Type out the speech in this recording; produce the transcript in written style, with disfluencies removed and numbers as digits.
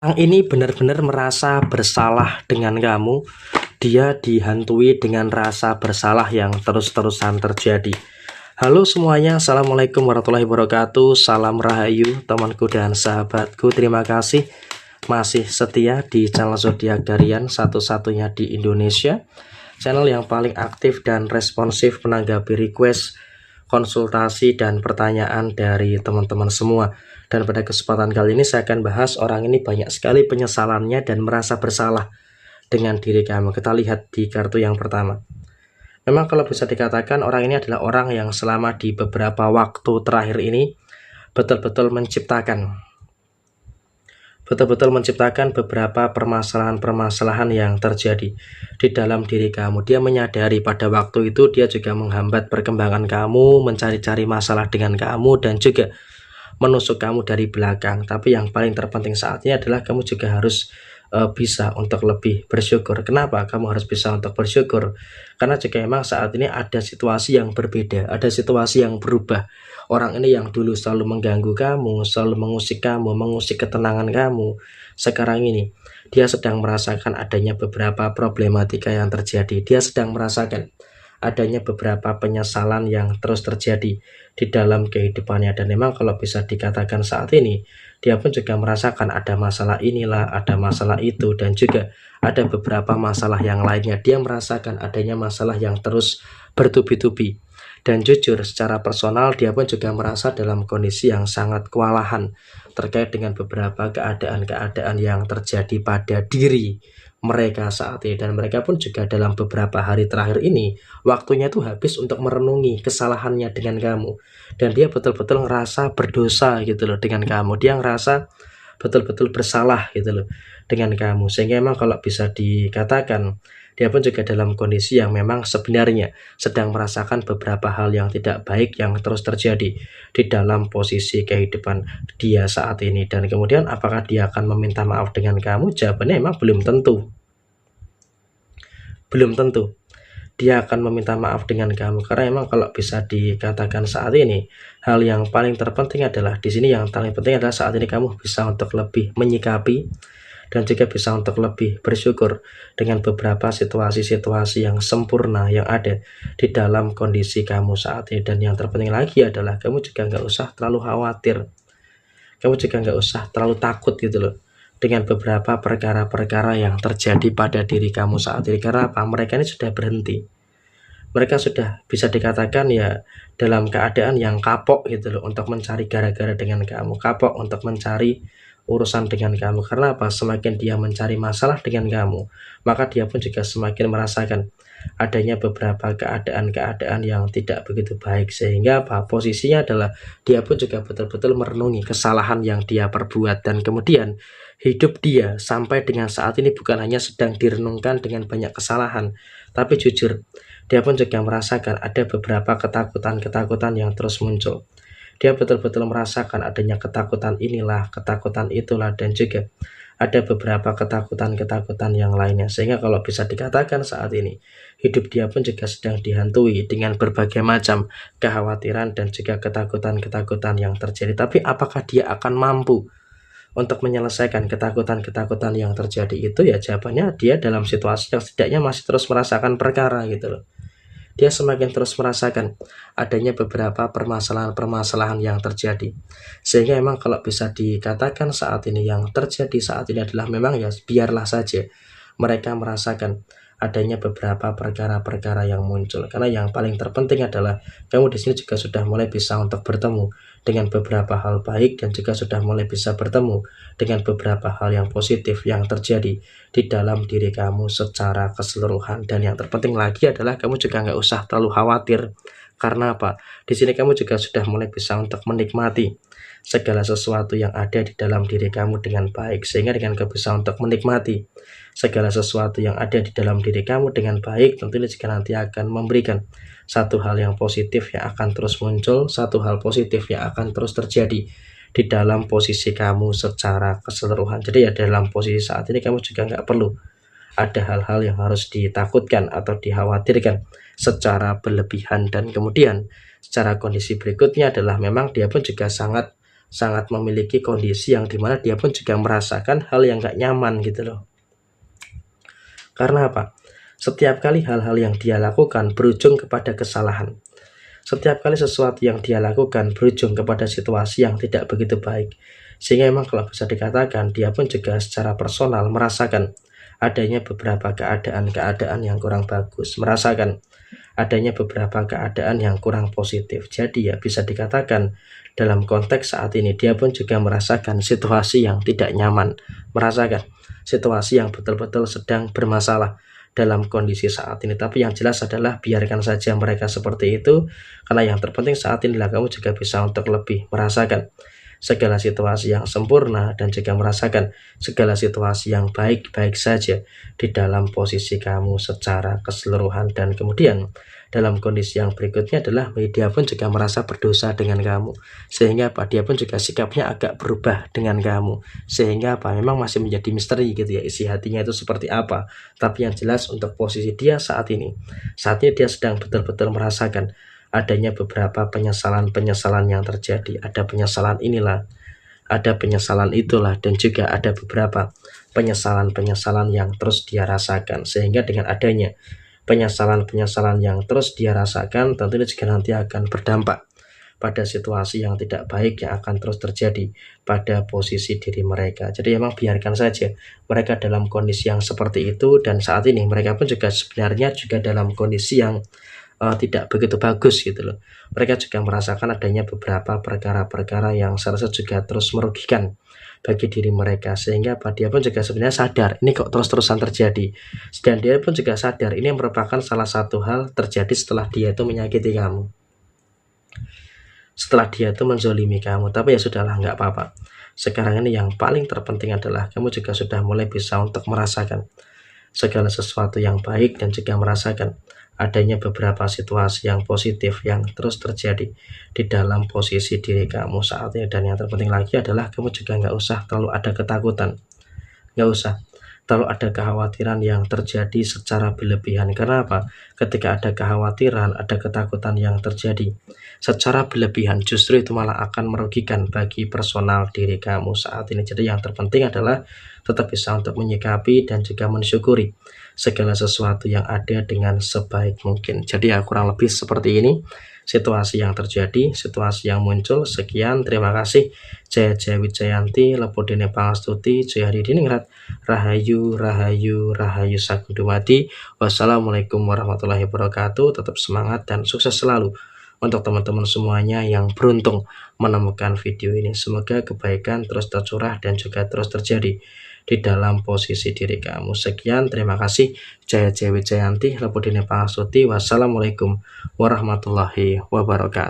Orang ini benar-benar merasa bersalah dengan kamu. Dia dihantui dengan rasa bersalah yang terus-terusan terjadi. Halo semuanya, assalamualaikum warahmatullahi wabarakatuh. Salam rahayu temanku dan sahabatku. Terima kasih masih setia di channel Zodiak Darian, satu-satunya di Indonesia, channel yang paling aktif dan responsif menanggapi request, konsultasi, dan pertanyaan dari teman-teman semua. Dan pada kesempatan kali ini saya akan bahas orang ini banyak sekali penyesalannya dan merasa bersalah dengan diri kamu. Kita lihat di kartu yang pertama. Memang kalau bisa dikatakan orang ini adalah orang yang selama di beberapa waktu terakhir ini betul-betul menciptakan beberapa permasalahan-permasalahan yang terjadi di dalam diri kamu. Dia menyadari pada waktu itu dia juga menghambat perkembangan kamu, mencari-cari masalah dengan kamu, dan juga menusuk kamu dari belakang. Tapi yang paling terpenting saat ini adalah kamu juga harus bisa untuk lebih bersyukur. Kenapa kamu harus bisa untuk bersyukur? Karena jika memang saat ini ada situasi yang berbeda, ada situasi yang berubah. Orang ini yang dulu selalu mengganggu kamu, selalu mengusik kamu, mengusik ketenangan kamu, sekarang ini dia sedang merasakan adanya beberapa problematika yang terjadi. Dia sedang merasakan adanya beberapa penyesalan yang terus terjadi di dalam kehidupannya. Dan memang kalau bisa dikatakan saat ini dia pun juga merasakan ada masalah inilah, ada masalah itu, dan juga ada beberapa masalah yang lainnya. Dia merasakan adanya masalah yang terus bertubi-tubi. Dan jujur secara personal dia pun juga merasa dalam kondisi yang sangat kewalahan terkait dengan beberapa keadaan-keadaan yang terjadi pada diri mereka saat ini. Dan mereka pun juga dalam beberapa hari terakhir ini waktunya itu habis untuk merenungi kesalahannya dengan kamu. Dan dia betul-betul ngerasa berdosa gitu loh dengan kamu. Dia ngerasa betul-betul bersalah gitu loh dengan kamu. Sehingga memang kalau bisa dikatakan dia pun juga dalam kondisi yang memang sebenarnya sedang merasakan beberapa hal yang tidak baik yang terus terjadi di dalam posisi kehidupan dia saat ini. Dan kemudian apakah dia akan meminta maaf dengan kamu? Jawabannya memang belum tentu. Belum tentu dia akan meminta maaf dengan kamu, karena memang kalau bisa dikatakan saat ini hal yang paling terpenting adalah di sini, yang paling penting adalah saat ini kamu bisa untuk lebih menyikapi dan juga bisa untuk lebih bersyukur dengan beberapa situasi-situasi yang sempurna yang ada di dalam kondisi kamu saat ini. Dan yang terpenting lagi adalah kamu juga nggak usah terlalu khawatir, kamu juga nggak usah terlalu takut gitu loh dengan beberapa perkara-perkara yang terjadi pada diri kamu saat ini. Karena apa? Mereka ini sudah berhenti. Mereka sudah bisa dikatakan ya dalam keadaan yang kapok gitu loh untuk mencari gara-gara dengan kamu, kapok untuk mencari urusan dengan kamu. Karena apa? Semakin dia mencari masalah dengan kamu, maka dia pun juga semakin merasakan adanya beberapa keadaan-keadaan yang tidak begitu baik. Sehingga apa? Posisinya adalah dia pun juga betul-betul merenungi kesalahan yang dia perbuat. Dan kemudian hidup dia sampai dengan saat ini bukan hanya sedang direnungkan dengan banyak kesalahan, tapi jujur dia pun juga merasakan ada beberapa ketakutan-ketakutan yang terus muncul. Dia betul-betul merasakan adanya ketakutan inilah, ketakutan itulah, dan juga ada beberapa ketakutan-ketakutan yang lainnya. Sehingga kalau bisa dikatakan saat ini hidup dia pun juga sedang dihantui dengan berbagai macam kekhawatiran dan juga ketakutan-ketakutan yang terjadi. Tapi apakah dia akan mampu untuk menyelesaikan ketakutan-ketakutan yang terjadi itu? Ya jawabannya dia dalam situasi yang setidaknya masih terus merasakan perkara gitu loh. Dia semakin terus merasakan adanya beberapa permasalahan-permasalahan yang terjadi. Sehingga memang kalau bisa dikatakan saat ini yang terjadi saat ini adalah memang ya biarlah saja mereka merasakan adanya beberapa perkara-perkara yang muncul. Karena yang paling terpenting adalah kamu di sini juga sudah mulai bisa untuk bertemu dengan beberapa hal baik dan juga sudah mulai bisa bertemu dengan beberapa hal yang positif yang terjadi di dalam diri kamu secara keseluruhan. Dan yang terpenting lagi adalah kamu juga nggak usah terlalu khawatir. Karena apa? Di sini kamu juga sudah mulai bisa untuk menikmati segala sesuatu yang ada di dalam diri kamu dengan baik. Sehingga dengan kamu bisa untuk menikmati segala sesuatu yang ada di dalam diri kamu dengan baik, tentunya jika nanti akan memberikan satu hal yang positif yang akan terus muncul, satu hal positif yang akan terus terjadi di dalam posisi kamu secara keseluruhan. Jadi ya dalam posisi saat ini kamu juga nggak perlu ada hal-hal yang harus ditakutkan atau dikhawatirkan secara berlebihan. Dan kemudian secara kondisi berikutnya adalah memang dia pun juga sangat sangat memiliki kondisi yang dimana dia pun juga merasakan hal yang gak nyaman gitu loh. Karena apa? Setiap kali hal-hal yang dia lakukan berujung kepada kesalahan. Setiap kali sesuatu yang dia lakukan berujung kepada situasi yang tidak begitu baik. Sehingga memang kalau bisa dikatakan dia pun juga secara personal merasakan adanya beberapa keadaan-keadaan yang kurang bagus, merasakan adanya beberapa keadaan yang kurang positif. Jadi ya bisa dikatakan dalam konteks saat ini dia pun juga merasakan situasi yang tidak nyaman, merasakan situasi yang betul-betul sedang bermasalah dalam kondisi saat ini. Tapi yang jelas adalah biarkan saja mereka seperti itu, karena yang terpenting saat inilah kamu juga bisa untuk lebih merasakan segala situasi yang sempurna dan juga merasakan segala situasi yang baik-baik saja di dalam posisi kamu secara keseluruhan. Dan kemudian dalam kondisi yang berikutnya adalah dia pun juga merasa berdosa dengan kamu, sehingga dia pun juga sikapnya agak berubah dengan kamu, sehingga memang masih menjadi misteri gitu ya, isi hatinya itu seperti apa. Tapi yang jelas untuk posisi dia saat ini dia sedang betul-betul merasakan adanya beberapa penyesalan-penyesalan yang terjadi. Ada penyesalan inilah, ada penyesalan itulah, dan juga ada beberapa penyesalan-penyesalan yang terus dia rasakan. Sehingga dengan adanya penyesalan-penyesalan yang terus dia rasakan, tentunya juga nanti akan berdampak pada situasi yang tidak baik yang akan terus terjadi pada posisi diri mereka. Jadi emang biarkan saja mereka dalam kondisi yang seperti itu, dan saat ini mereka pun juga sebenarnya juga dalam kondisi yang tidak begitu bagus gitu loh. Mereka juga merasakan adanya beberapa perkara-perkara yang saya rasa juga terus merugikan bagi diri mereka, sehingga dia pun juga sebenarnya sadar ini kok terus-terusan terjadi, dan dia pun juga sadar ini merupakan salah satu hal terjadi setelah dia itu menyakiti kamu, setelah dia itu menzolimi kamu. Tapi ya sudahlah, nggak apa-apa. Sekarang ini yang paling terpenting adalah kamu juga sudah mulai bisa untuk merasakan segala sesuatu yang baik, dan juga merasakan adanya beberapa situasi yang positif yang terus terjadi di dalam posisi diri kamu saat ini. Dan yang terpenting lagi adalah kamu juga nggak usah terlalu ada ketakutan, nggak usah terlalu ada kekhawatiran yang terjadi secara berlebihan. Karena apa? Ketika ada kekhawatiran, ada ketakutan yang terjadi secara berlebihan, justru itu malah akan merugikan bagi personal diri kamu saat ini. Jadi yang terpenting adalah tetap bisa untuk menyikapi dan juga mensyukuri segala sesuatu yang ada dengan sebaik mungkin. Jadi ya kurang lebih seperti ini situasi yang terjadi, situasi yang muncul. Sekian, terima kasih. Jaya Jaya Wijayanti, Lepodene Pangastuti, Jaya Hadidiningrat, Rahayu, Rahayu, Rahayu Sagung Dumadi. Wassalamualaikum warahmatullahi wabarakatuh. Tetap semangat dan sukses selalu untuk teman-teman semuanya yang beruntung menemukan video ini. Semoga kebaikan terus tercurah dan juga terus terjadi di dalam posisi diri kamu. Sekian, terima kasih. Jaya Jaya Wijayanti, Lepodene Pangastuti. Wassalamualaikum warahmatullahi wabarakatuh.